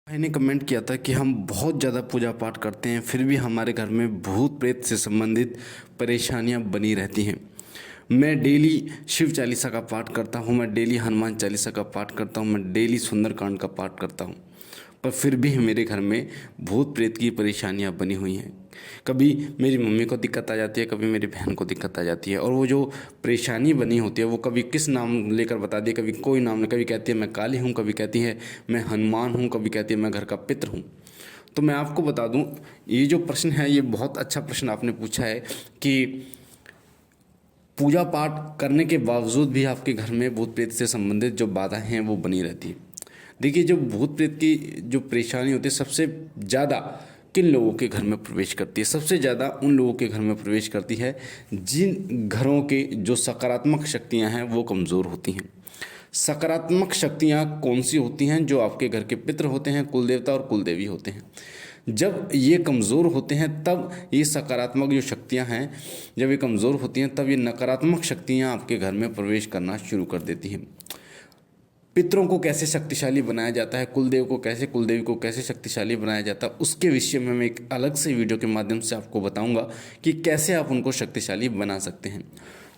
भाई ने कमेंट किया था कि हम बहुत ज़्यादा पूजा पाठ करते हैं फिर भी हमारे घर में भूत प्रेत से संबंधित परेशानियां बनी रहती हैं। मैं डेली शिव चालीसा का पाठ करता हूँ, मैं डेली हनुमान चालीसा का पाठ करता हूँ, मैं डेली सुंदरकांड का पाठ करता हूँ, पर फिर भी मेरे घर में भूत प्रेत की परेशानियां बनी हुई हैं। कभी मेरी मम्मी को दिक्कत आ जाती है, कभी मेरी बहन को दिक्कत आ जाती है, और वो जो परेशानी बनी होती है वो कभी किस नाम लेकर बता दिए, कभी कोई नाम नहीं, कभी कहती है मैं काली हूँ, कभी कहती है मैं हनुमान हूँ, कभी कहती है मैं घर का पितर हूँ। तो मैं आपको बता दूं, ये जो प्रश्न है ये बहुत अच्छा प्रश्न आपने पूछा है कि पूजा पाठ करने के बावजूद भी आपके घर में भूत प्रेत से संबंधित जो बाधाएं हैं वो बनी रहती है। देखिए, जो भूत प्रेत की जो परेशानी होती है सबसे ज़्यादा किन लोगों के घर में प्रवेश करती है? सबसे ज़्यादा उन लोगों के घर में प्रवेश करती है जिन घरों के जो सकारात्मक शक्तियां हैं वो कमज़ोर होती हैं। सकारात्मक शक्तियां कौन सी होती हैं? जो आपके घर के पितृ होते हैं, कुल देवता और कुल देवी होते हैं। जब ये कमज़ोर होते हैं तब ये सकारात्मक जो शक्तियां हैं, जब ये कमज़ोर होती हैं तब ये नकारात्मक शक्तियां आपके घर में प्रवेश करना शुरू कर देती हैं। पितरों को कैसे शक्तिशाली बनाया जाता है, कुलदेव को कैसे, कुलदेवी को कैसे शक्तिशाली बनाया जाता है, उसके विषय में मैं एक अलग से वीडियो के माध्यम से आपको बताऊंगा कि कैसे आप उनको शक्तिशाली बना सकते हैं।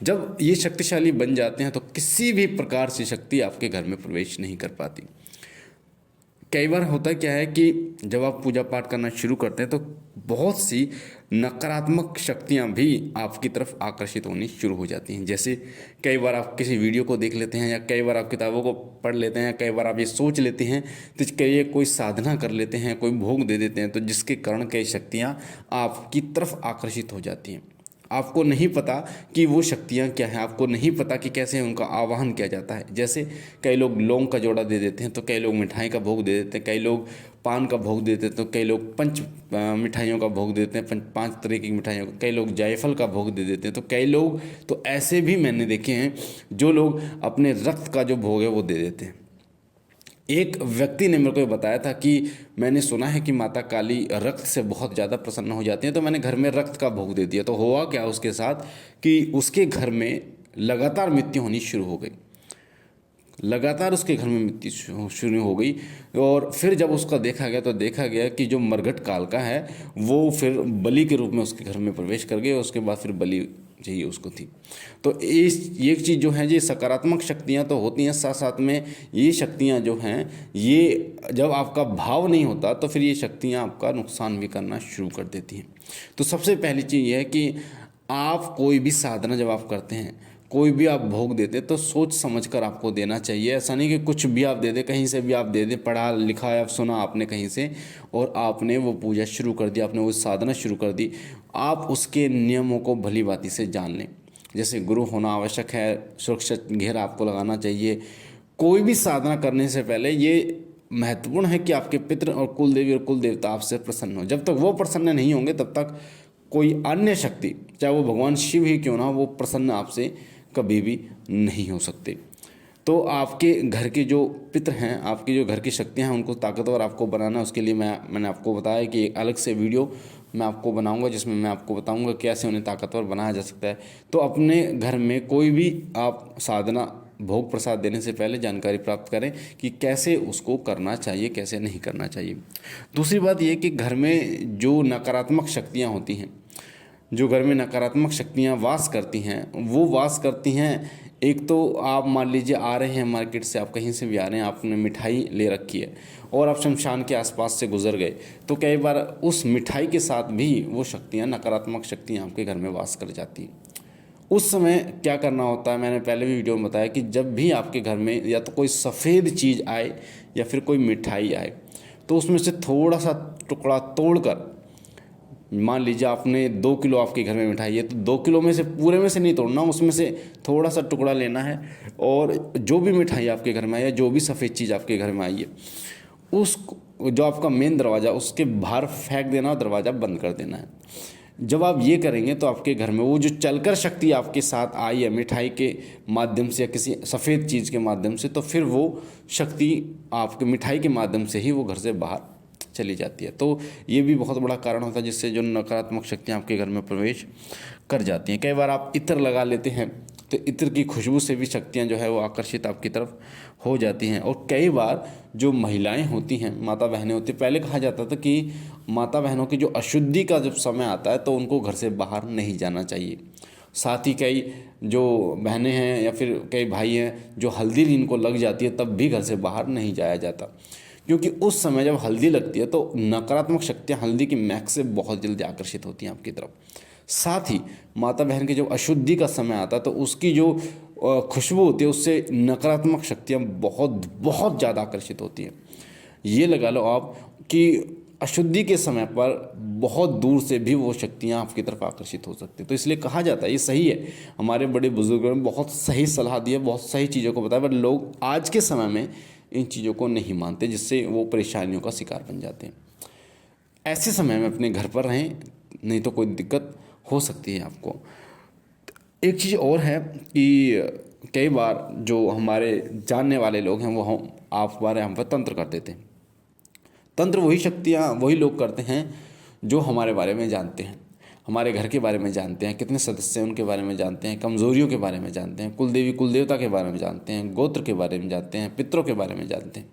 जब ये शक्तिशाली बन जाते हैं तो किसी भी प्रकार से शक्ति आपके घर में प्रवेश नहीं कर पाती। कई बार होता क्या है कि जब आप पूजा पाठ करना शुरू करते हैं तो बहुत सी नकारात्मक शक्तियां भी आपकी तरफ आकर्षित होनी शुरू हो जाती हैं। जैसे कई बार आप किसी वीडियो को देख लेते हैं, या कई बार आप किताबों को पढ़ लेते हैं, कई बार आप ये सोच लेते हैं, तो कई कोई साधना कर लेते हैं, कोई भोग दे देते हैं, तो जिसके कारण कई शक्तियाँ आपकी तरफ आकर्षित हो जाती हैं। आपको नहीं पता कि वो शक्तियाँ क्या हैं, आपको नहीं पता कि कैसे उनका आवाहन किया जाता है। जैसे कई लोग लौंग का जोड़ा दे देते हैं, तो कई लोग मिठाई का भोग दे देते हैं, कई लोग पान का भोग देते हैं, तो कई लोग पंच मिठाइयों का भोग देते हैं, पांच तरह की मिठाइयों का, कई लोग जायफल का भोग दे देते हैं, तो कई लोग तो ऐसे भी मैंने देखे हैं जो लोग अपने रक्त का जो भोग है वो दे देते हैं। एक व्यक्ति ने मेरे को बताया था कि मैंने सुना है कि माता काली रक्त से बहुत ज़्यादा प्रसन्न हो जाती हैं, तो मैंने घर में रक्त का भोग दे दिया। तो हुआ क्या उसके साथ कि उसके घर में लगातार मृत्यु होनी शुरू हो गई, लगातार उसके घर में मृत्यु शुरू हो गई। और फिर जब उसका देखा गया तो देखा गया कि जो मरघट काल का है वो फिर बलि के रूप में उसके घर में प्रवेश कर गए। उसके बाद फिर बलि चाहिए उसको थी। तो ये चीज़ जो है, ये सकारात्मक शक्तियाँ तो होती हैं, साथ साथ में ये शक्तियाँ जो हैं, ये जब आपका भाव नहीं होता तो फिर ये शक्तियाँ आपका नुकसान भी करना शुरू कर देती हैं। तो सबसे पहली चीज़ ये है कि आप कोई भी साधना जब आप करते हैं, कोई भी आप भोग देते तो सोच समझ कर आपको देना चाहिए। ऐसा नहीं कि कुछ भी आप दे दें, कहीं से भी आप दे दें, पढ़ा लिखा या सुना आपने कहीं से और आपने वो पूजा शुरू कर दी, आपने वो साधना शुरू कर दी। आप उसके नियमों को भली भांति से जान लें। जैसे गुरु होना आवश्यक है, सुरक्षित घेरा आपको लगाना चाहिए। कोई भी साधना करने से पहले ये महत्वपूर्ण है कि आपके पितृ और कुल देवी और कुल देवता आपसे प्रसन्न हो। जब तक वो प्रसन्न नहीं होंगे तब तक कोई अन्य शक्ति, चाहे वो भगवान शिव ही क्यों ना, वो प्रसन्न आपसे कभी भी नहीं हो सकते। तो आपके घर के जो पितृ हैं, आपकी जो घर की शक्तियां हैं, उनको ताकतवर आपको बनाना, उसके लिए मैंने आपको बताया कि एक अलग से वीडियो मैं आपको बनाऊंगा जिसमें मैं आपको बताऊंगा कैसे उन्हें ताकतवर बनाया जा सकता है। तो अपने घर में कोई भी आप साधना भोग प्रसाद देने से पहले जानकारी प्राप्त करें कि कैसे उसको करना चाहिए, कैसे नहीं करना चाहिए। दूसरी बात यह कि घर में जो नकारात्मक शक्तियाँ होती हैं, जो घर में नकारात्मक शक्तियाँ वास करती हैं, वो वास करती हैं। एक तो आप मान लीजिए आ रहे हैं मार्केट से, आप कहीं से भी आ रहे हैं, आपने मिठाई ले रखी है और आप शमशान के आसपास से गुजर गए, तो कई बार उस मिठाई के साथ भी वो शक्तियाँ, नकारात्मक शक्तियाँ आपके घर में वास कर जाती हैं। उस समय क्या करना होता है, मैंने पहले भी वीडियो में बताया कि जब भी आपके घर में या तो कोई सफ़ेद चीज़ आए या फिर कोई मिठाई आए, तो उसमें से थोड़ा सा टुकड़ा तोड़कर, मान लीजिए आपने 2 किलो आपके घर में मिठाई है, तो 2 किलो में से पूरे में से नहीं तोड़ना, उसमें से थोड़ा सा टुकड़ा लेना है और जो भी मिठाई आपके घर में आई है, जो भी सफ़ेद चीज़ आपके घर में आई है, उस जो आपका मेन दरवाज़ा उसके बाहर फेंक देना और दरवाज़ा बंद कर देना है। जब आप ये करेंगे तो आपके घर में वो जो चलकर शक्ति आपके साथ आई है मिठाई के माध्यम से या किसी सफ़ेद चीज़ के माध्यम से, तो फिर वो शक्ति आपके मिठाई के माध्यम से ही वो घर से बाहर चली जाती है। तो ये भी बहुत बड़ा कारण होता है जिससे जो नकारात्मक शक्तियाँ आपके घर में प्रवेश कर जाती हैं। कई बार आप इत्र लगा लेते हैं तो इत्र की खुशबू से भी शक्तियाँ जो है वो आकर्षित आपकी तरफ हो जाती हैं। और कई बार जो महिलाएं होती हैं, माता बहनें होती हैं, पहले कहा जाता था कि माता बहनों की जो अशुद्धि का जब समय आता है तो उनको घर से बाहर नहीं जाना चाहिए। साथ ही कई जो बहनें हैं या फिर कई भाई हैं जो हल्दी इनको लग जाती है तब भी घर से बाहर नहीं जाया जाता, क्योंकि उस समय जब हल्दी लगती है तो नकारात्मक शक्तियाँ हल्दी की महक से बहुत जल्दी आकर्षित होती हैं आपकी तरफ। साथ ही माता बहन की जब अशुद्धि का समय आता है तो उसकी जो खुशबू होती है उससे नकारात्मक शक्तियाँ बहुत बहुत ज़्यादा आकर्षित होती हैं। ये लगा लो आप कि अशुद्धि के समय पर बहुत दूर से भी वो शक्तियाँ आपकी तरफ आकर्षित हो सकती हैं। तो इसलिए कहा जाता है, ये सही है, हमारे बड़े बुजुर्गों ने बहुत सही सलाह दी है, बहुत सही चीज़ों को बताया, पर लोग आज के समय में इन चीज़ों को नहीं मानते, जिससे वो परेशानियों का शिकार बन जाते हैं। ऐसे समय में अपने घर पर रहें, नहीं तो कोई दिक्कत हो सकती है आपको। एक चीज़ और है कि कई बार जो हमारे जानने वाले लोग हैं वो हम पर तंत्र कर देते हैं। तंत्र वही शक्तियाँ वही लोग करते हैं जो हमारे बारे में जानते हैं, हमारे घर के बारे में जानते हैं, कितने सदस्य हैं उनके बारे में जानते हैं, कमज़ोरियों के बारे में जानते हैं, कुल देवी कुल देवता के बारे में जानते हैं, गोत्र के बारे में जानते हैं, पितरों के बारे में जानते हैं।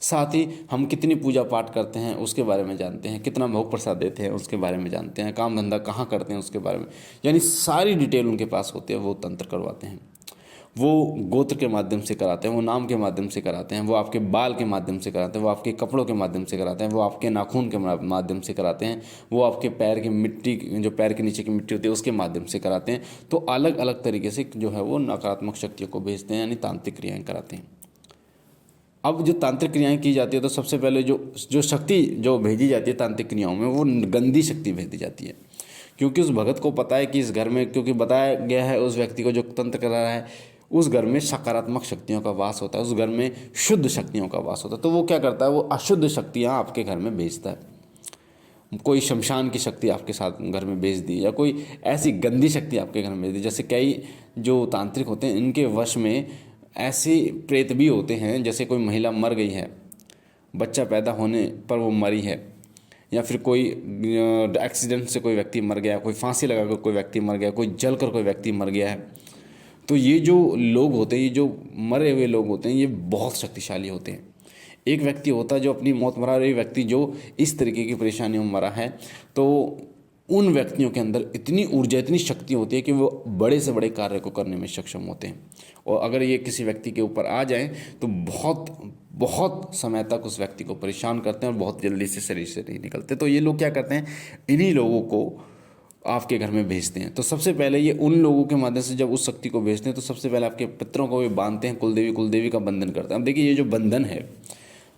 साथ ही हम कितनी पूजा पाठ करते हैं उसके बारे में जानते हैं, कितना भोग प्रसाद देते हैं उसके बारे में जानते हैं, काम धंधा कहाँ करते हैं उसके बारे में, यानी सारी डिटेल उनके पास होती है। वो तंत्र करवाते हैं, वो गोत्र के माध्यम से कराते हैं, वो नाम के माध्यम से कराते हैं, वो आपके बाल के माध्यम से कराते हैं, वो आपके कपड़ों के माध्यम से कराते हैं, वो आपके नाखून के माध्यम से कराते हैं, वो आपके पैर की मिट्टी, जो पैर के नीचे की मिट्टी होती है उसके माध्यम से कराते हैं। तो अलग अलग तरीके से जो है वो नकारात्मक शक्तियों को भेजते हैं, यानी तांत्रिक क्रियाएँ कराते हैं। अब जो तांत्रिक क्रियाएं की जाती है तो सबसे पहले जो शक्ति जो भेजी जाती है तांत्रिक क्रियाओं में, वो गंदी शक्ति भेजी जाती है, क्योंकि उस भगत को पता है कि इस घर में, क्योंकि बताया गया है उस व्यक्ति को जो तंत्र करा रहा है, उस घर में सकारात्मक शक्तियों का वास होता है, उस घर में शुद्ध शक्तियों का वास होता है। तो वो क्या करता है, वो अशुद्ध शक्तियाँ आपके घर में भेजता है। कोई शमशान की शक्ति आपके साथ घर में भेज दी, या कोई ऐसी गंदी शक्ति आपके घर में भेज दी। जैसे कई जो तांत्रिक होते हैं इनके वश में ऐसे प्रेत भी होते हैं, जैसे कोई महिला मर गई है, बच्चा पैदा होने पर वो मरी है, या फिर कोई एक्सीडेंट से कोई व्यक्ति मर गया, कोई फांसी लगाकर कोई व्यक्ति मर गया, कोई जलकर कोई व्यक्ति मर गया है। तो ये जो लोग होते हैं, ये जो मरे हुए लोग होते हैं, ये बहुत शक्तिशाली होते हैं। एक व्यक्ति होता है जो अपनी मौत मरा, और एक व्यक्ति जो इस तरीके की परेशानियों में मरा है, तो उन व्यक्तियों के अंदर इतनी ऊर्जा, इतनी शक्ति होती है कि वो बड़े से बड़े कार्य को करने में सक्षम होते हैं। और अगर ये किसी व्यक्ति के ऊपर आ जाएं तो बहुत बहुत समय तक उस व्यक्ति को परेशान करते हैं और बहुत जल्दी से शरीर से नहीं निकलते। तो ये लोग क्या करते हैं, इन्हीं लोगों को आपके घर में भेजते हैं। तो सबसे पहले ये उन लोगों के माध्यम से जब उस शक्ति को भेजते हैं तो सबसे पहले आपके पितरों को भी बांधते हैं, कुलदेवी का बंधन करते हैं। अब देखिए, ये जो बंधन है,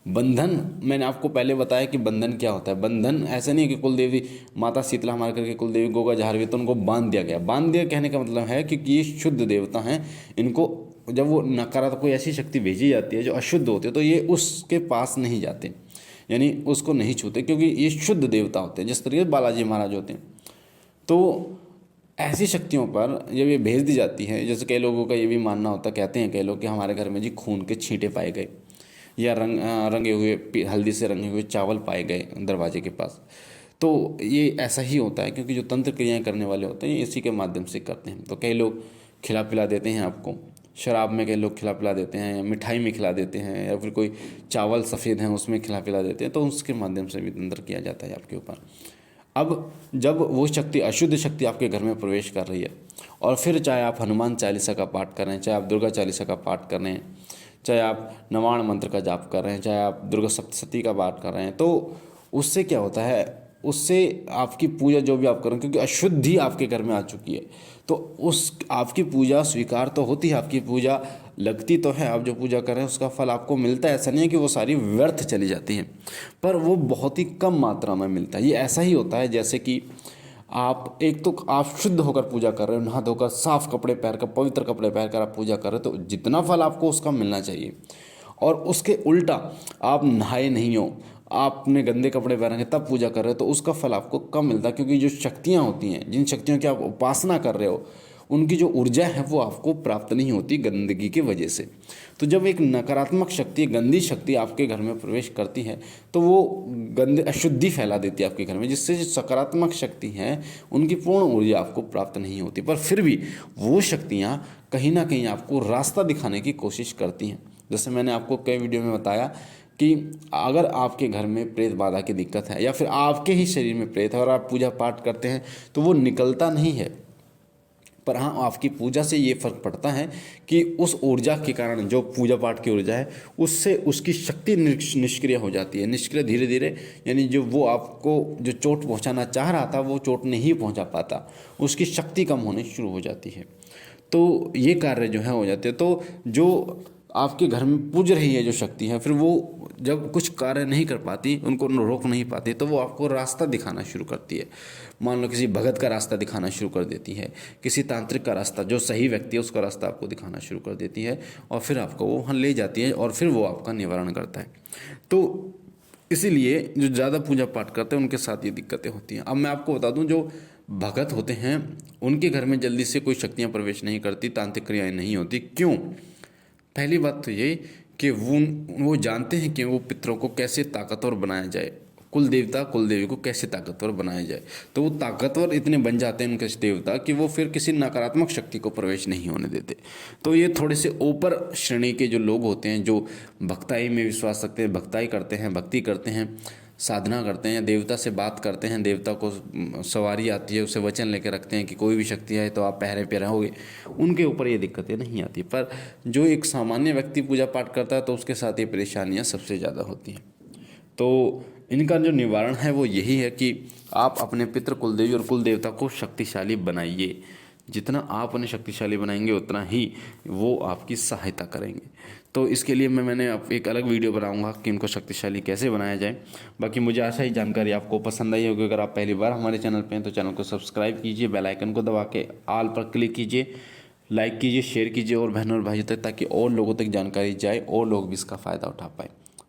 बंधन मैंने आपको पहले बताया कि बंधन क्या होता है। बंधन ऐसा नहीं है कि कुलदेवी माता शीतला हमारे करके कुलदेवी गोगा झारवी तो उनको बांध दिया गया। बांध दिया कहने का मतलब है कि ये शुद्ध देवता हैं, इनको जब वो नकारात्मक कोई ऐसी शक्ति भेजी जाती है जो अशुद्ध होती है तो ये उसके पास नहीं जाते, यानी उसको नहीं छूते, क्योंकि ये शुद्ध देवता होते हैं, जिस तरीके बालाजी महाराज होते हैं। तो ऐसी शक्तियों पर जब ये भेज दी जाती है, जैसे कई लोगों का ये भी मानना होता, कहते हैं कई लोग कि हमारे घर में जी खून के छींटे पाए गए, या रंगे हुए हल्दी से रंगे हुए चावल पाए गए दरवाजे के पास। तो ये ऐसा ही होता है, क्योंकि जो तंत्र क्रियाएँ करने वाले होते हैं इसी के माध्यम से करते हैं। तो कई लोग खिला पिला देते हैं आपको, शराब में कई लोग खिला पिला देते हैं, या मिठाई में खिला देते हैं, या फिर कोई चावल सफ़ेद हैं उसमें खिला पिला देते हैं, तो उसके माध्यम से भी तंत्र किया जाता है आपके ऊपर। अब जब वो शक्ति, अशुद्ध शक्ति आपके घर में प्रवेश कर रही है, और फिर चाहे आप हनुमान चालीसा का पाठ कर रहे हैं, चाहे आप दुर्गा चालीसा का पाठ कर रहे हैं, चाहे आप नवाण मंत्र का जाप कर रहे हैं, चाहे आप दुर्गा सप्तशती का पाठ कर रहे हैं, तो उससे क्या होता है, उससे आपकी पूजा जो भी आप करें, क्योंकि अशुद्धि आपके घर में आ चुकी है, तो उस आपकी पूजा स्वीकार तो होती है, आपकी पूजा लगती तो है, आप जो पूजा कर रहे हैं उसका फल आपको मिलता है। ऐसा नहीं है कि वो सारी व्यर्थ चली जाती हैं, पर वो बहुत ही कम मात्रा में मिलता है। ये ऐसा ही होता है जैसे कि आप एक तो आप शुद्ध होकर पूजा कर रहे हो, नहा धोकर साफ कपड़े पहनकर, पवित्र कपड़े पहनकर आप पूजा कर रहे हो, तो जितना फल आपको उसका मिलना चाहिए। और उसके उल्टा आप नहाए नहीं हो, आपने गंदे कपड़े पहन के तब पूजा कर रहे हो, तो उसका फल आपको कम मिलता है, क्योंकि जो शक्तियाँ होती हैं, जिन शक्तियों की आप उपासना कर रहे हो, उनकी जो ऊर्जा है वो आपको प्राप्त नहीं होती गंदगी की वजह से। तो जब एक नकारात्मक शक्ति, गंदी शक्ति आपके घर में प्रवेश करती है तो वो गंदे अशुद्धि फैला देती है आपके घर में, जिससे जो सकारात्मक शक्ति है उनकी पूर्ण ऊर्जा आपको प्राप्त नहीं होती। पर फिर भी वो शक्तियाँ कहीं ना कहीं आपको रास्ता दिखाने की कोशिश करती हैं। जैसे मैंने आपको कई वीडियो में बताया कि अगर आपके घर में प्रेत बाधा की दिक्कत है या फिर आपके ही शरीर में प्रेत है और आप पूजा पाठ करते हैं तो वो निकलता नहीं है, पर हाँ आपकी पूजा से ये फर्क पड़ता है कि उस ऊर्जा के कारण, जो पूजा पाठ की ऊर्जा है उससे उसकी शक्ति निष्क्रिय हो जाती है, निष्क्रिय धीरे धीरे, यानी जो वो आपको जो चोट पहुंचाना चाह रहा था वो चोट नहीं पहुंचा पाता, उसकी शक्ति कम होनी शुरू हो जाती है। तो ये कार्य जो है हो जाते हैं। तो जो आपके घर में पूज रही है जो शक्ति है, फिर वो जब कुछ कार्य नहीं कर पाती, उनको रोक नहीं पाती, तो वो आपको रास्ता दिखाना शुरू करती है। मान लो किसी भगत का रास्ता दिखाना शुरू कर देती है, किसी तांत्रिक का रास्ता, जो सही व्यक्ति है उसका रास्ता आपको दिखाना शुरू कर देती है और फिर आपको वो वहाँ ले जाती है और फिर वो आपका निवारण करता है। तो इसीलिए जो ज़्यादा पूजा पाठ करते हैं उनके साथ ये दिक्कतें होती हैं। अब मैं आपको बता दूं, जो भगत होते हैं उनके घर में जल्दी से कोई शक्तियाँ प्रवेश नहीं करती, तांत्रिक क्रियाएँ नहीं होती। क्यों? पहली बात तो ये कि वो जानते हैं कि वो पितरों को कैसे ताकतवर बनाया जाए, कुल देवता कुल देवी को कैसे ताकतवर बनाया जाए। तो वो ताकतवर इतने बन जाते हैं उनके देवता कि वो फिर किसी नकारात्मक शक्ति को प्रवेश नहीं होने देते। तो ये थोड़े से ऊपर श्रेणी के जो लोग होते हैं, जो भक्ताई में विश्वास रखते हैं, भक्ताई करते हैं, भक्ति करते हैं, साधना करते हैं, देवता से बात करते हैं, देवता को सवारी आती है, उसे वचन लेकर रखते हैं कि कोई भी शक्ति आए तो आप पहरे पे रहोगे, उनके ऊपर ये दिक्कतें नहीं आती। पर जो एक सामान्य व्यक्ति पूजा पाठ करता है तो उसके साथ ये परेशानियाँ सबसे ज़्यादा होती हैं। तो इनका जो निवारण है वो यही है कि आप अपने पितृ कुलदेवी और कुल देवता को शक्तिशाली बनाइए। जितना आप उन्हें शक्तिशाली बनाएंगे उतना ही वो आपकी सहायता करेंगे। तो इसके लिए मैंने एक अलग वीडियो बनाऊंगा कि इनको शक्तिशाली कैसे बनाया जाए। बाकी मुझे आशा ही जानकारी आपको पसंद आई होगी। अगर आप पहली बार हमारे चैनल पे हैं तो चैनल को सब्सक्राइब कीजिए, बेल आइकन को दबा के ऑल पर क्लिक कीजिए, लाइक कीजिए, शेयर कीजिए और बहनों और भाइयों तक, ताकि और लोगों तक जानकारी जाए और लोग भी इसका फ़ायदा उठा पाए।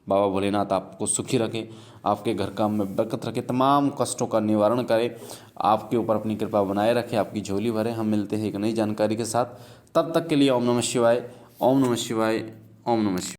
बाबा भोलेनाथ आपको सुखी रखे, आपके घर काम में बरकत रखे, तमाम कष्टों का निवारण करे, आपके ऊपर अपनी कृपा बनाए रखे, आपकी झोली भरे। हम मिलते हैं एक नई जानकारी के साथ, तब तक के लिए ओम नमः शिवाय, ओम नमः शिवाय, ओम नमः शिवाय।